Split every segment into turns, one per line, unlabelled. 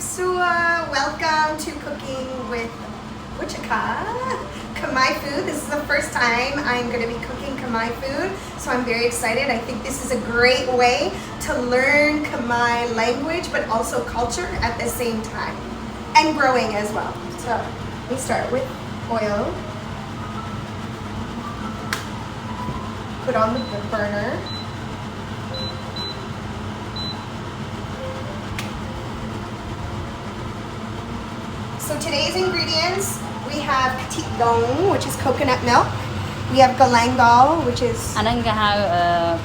Sua, welcome to Cooking with Wichita, Khmer food. This is the first time I'm going to be cooking Khmer food, so I'm very excited. I think this is a great way to learn Khmer language, but also culture at the same time, and growing as well. So we start with oil. Put on the burner. So today's ingredients, we have petit dong, which is coconut milk. We have galangal, which is
anh ấy hao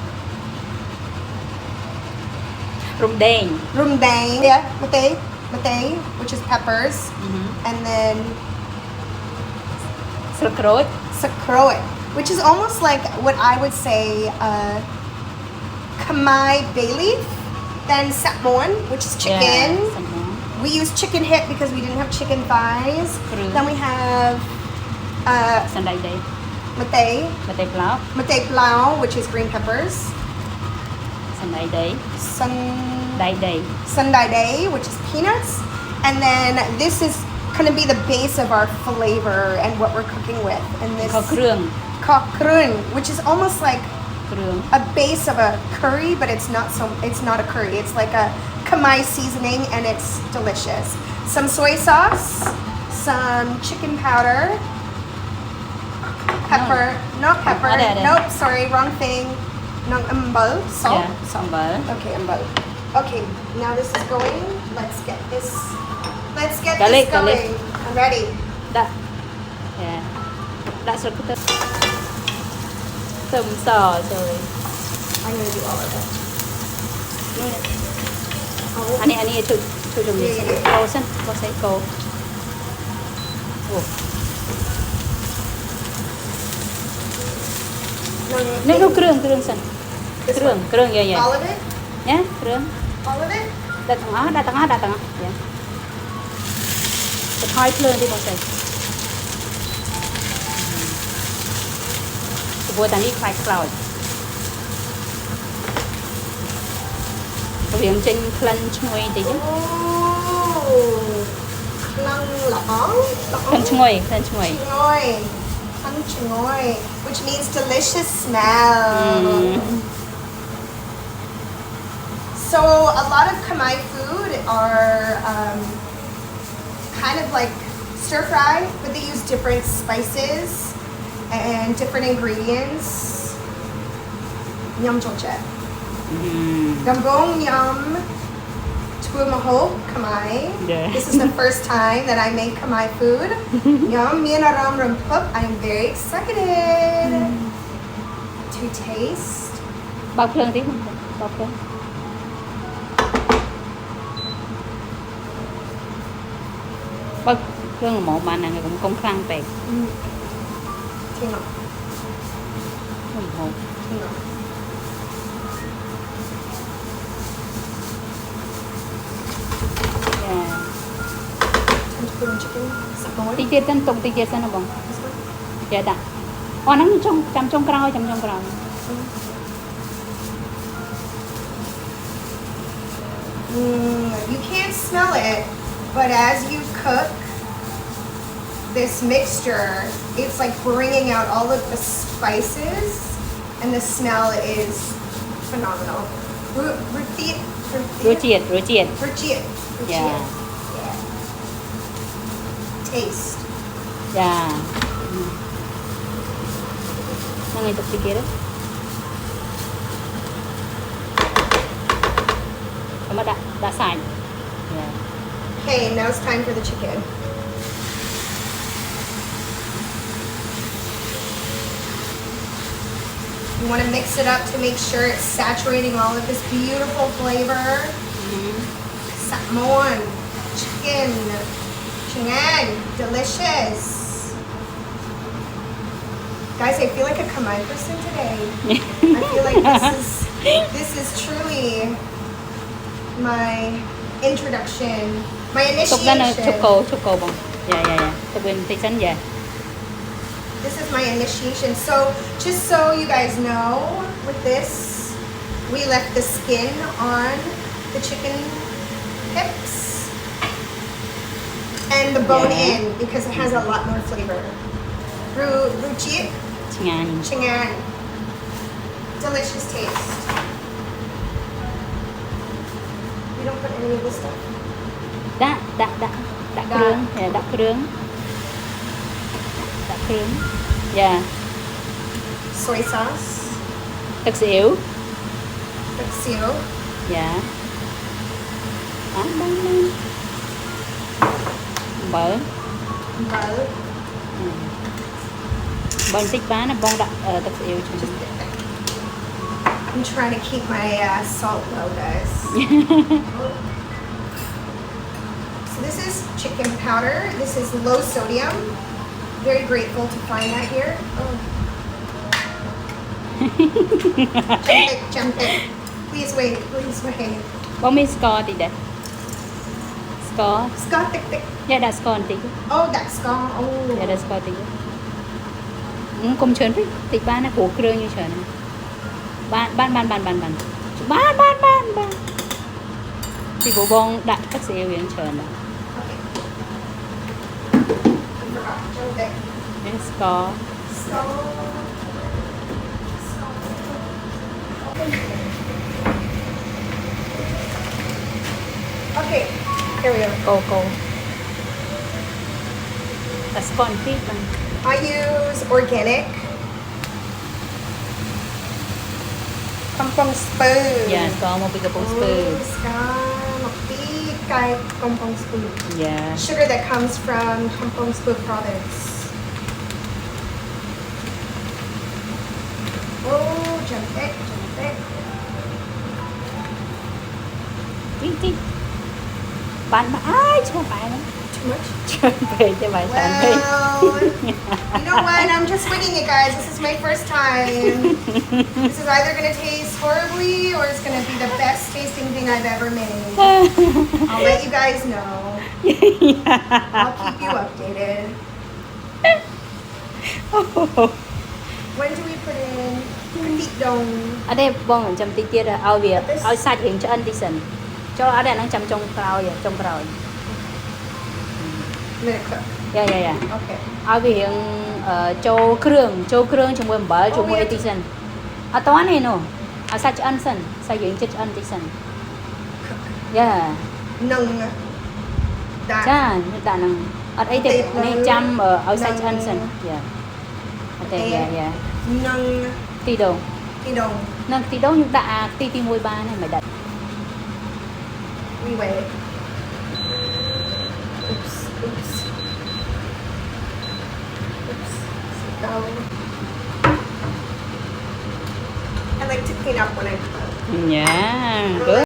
rum đen,
yeah, mate, which is peppers, and then sakroit, which is almost like what I would say Khmer bay leaf, then sapmon, which is chicken.
yeah,
We use chicken hip because we didn't have chicken thighs. Then we have
Sunday day,
mate plau, which is green peppers.
Sunday day,
Sunday day, which is peanuts. And then this is going to be the base of our flavor and what we're cooking with. And this
ข้าวเครื่อง
kok krun, which is almost like
เครื่อง
a base of a curry, but it's not a curry. It's like a Khmer seasoning, and it's delicious. Some soy sauce, some chicken powder, pepper, not pepper. Nope, sorry, wrong thing. Nong ambal, salt.
yeah, sambal.
Okay, ambal. Okay, now this is going. Let's get this
Garlic.
going. I'm ready.
Đã, yeah, đã sốt cái tôm sò rồi.
I'm gonna do all of it.
anh ấy chụp mình câu xin câu sẽ câu. Nếu nóเครื่องxinเครื่องvậy
All of it?
nhéเครื่อง
All of it?
đặt tengah yaจะทอยเครื่องที่ผมใส่กระบวนการนี้คลายคลายviệc trên khăn chui thì chứ khăn chui
which means delicious smell. So a lot of Khmer food are kind of like stir fry, but they use different spices and different ingredients. Nhâm choche. Gambong yum tuamahok Khmer.
Yeah.
This is the first time that I make Khmer food. Yum mian aram rumpup. I am very excited to taste.
bao phương tí không bao phương bao phương là một bạn này cũng không khăn tệ
Hang on.
không hồn
Hang on.
yeah
Time to put in chicken. Sapmon.
tí tiết chân tụng tí tiết chân là bông
This one?
dạ đã nó trong cào
You can't smell it, but as you cook this mixture, it's like bringing out all of the spices, and the smell is phenomenal.
rửa chiết
Yeah.
Yeah.
Taste.
dạ nó ngay tục tí kia đấy mà đã xài yeah.
Okay, now it's time for the chicken. You want to mix it up to make sure it's saturating all of this beautiful flavor. Sapmon, chicken, chingan, delicious. Guys, I feel like a Khmer person today. I feel like this is truly my introduction, my
tục ra là
initiation.
chục cầu bông dạ tục bên thị trấn dạ
This is my initiation. So just so you guys know, with this, we left the skin on the chicken hips. and the bone
Yeah.
in because it has a lot more flavor. Ruchi,
ឆ្ងាញ់
chingan. Delicious taste. You don't put any of this stuff?
ដាក់គ្រឿងដាក់គ្រឿងយ៉ា
Soy sauce,
ទឹកស៊ីអ៊ីវ
paksiw,
យ៉ាបានអំបិល
bal.
បើបន្តិចបានណាបងដាក់ទឹកស៊ីអ៊ីវជួយ
I'm trying to keep my salt low, guys. So this is chicken powder. This is low sodium. Very grateful to find that here. Oh. Jump it. Please wait.
បងមានស្ករតិចដែរស្ករ
Scott, tick.
យ៉ាដាក់ស្ករបន្តិច
Oh, that's Scott.
យ៉ា
Oh.
ដាក់ស្ករតិចកុំច្រើនពេកតិចបានណាព្រោះគ្រឿងយើងច្រើនណាបានពីព្រោះបងដាក់ទឹកស៊ីអ៊ីវយើងច្រើនណាស់
Okay. I forgot. Jump it.
នេះស្ករ
Okay, here we go.
កូដាក់ស្ករបន្តិចបាន
I use organic kampong spoon.
យ៉ាស្ករមកពីកំពង់ស្ពឺ
Kampong spoon.
យ៉ា
Sugar that comes from Kampong Spoon province. Oh, jump it.
តិចបានអើយឈ្មោះបែរ
Too much?
ច្រើនពេកទេបាយសានពេក
Well, you know what? I'm just winging it, guys. This is my first time. This is either going to taste horribly or it's going to be the best tasting thing I've ever made. I'll let you guys know. I'll keep you updated. When do we put in petit dong?
អត់ទេបងចាំតិចទៀតឲ្យវាឲ្យសាច់រៀងឆ្អិនតិចសិនចូលអត់ទេអាហ្នឹងចាំចុងក្រោយ
I'm going to cook.
យ៉ា
Okay.
ឲ្យវារៀងចូលគ្រឿងជាមួយអំបិលជាមួយអីតិចសិនអត់តនេះនោះឲ្យសាច់ឆ្អិនសិនសាច់រៀងចិត្តឆ្អិនតិចសិនយ៉ា
Nung.
ចា
That.
ដាក់ហ្នឹងអត់អីទេនេះចាំឲ្យសាច់ឆ្អិនសិនយ៉ាអត់ទេយ៉ា
Nung
ទីដង
tidong.
នឹងទីដងខ្ញុំដាក់អាទី1បានហើយមិនដាក់
We wait. Oops. So, I like to clean up when I cook.
យ៉ា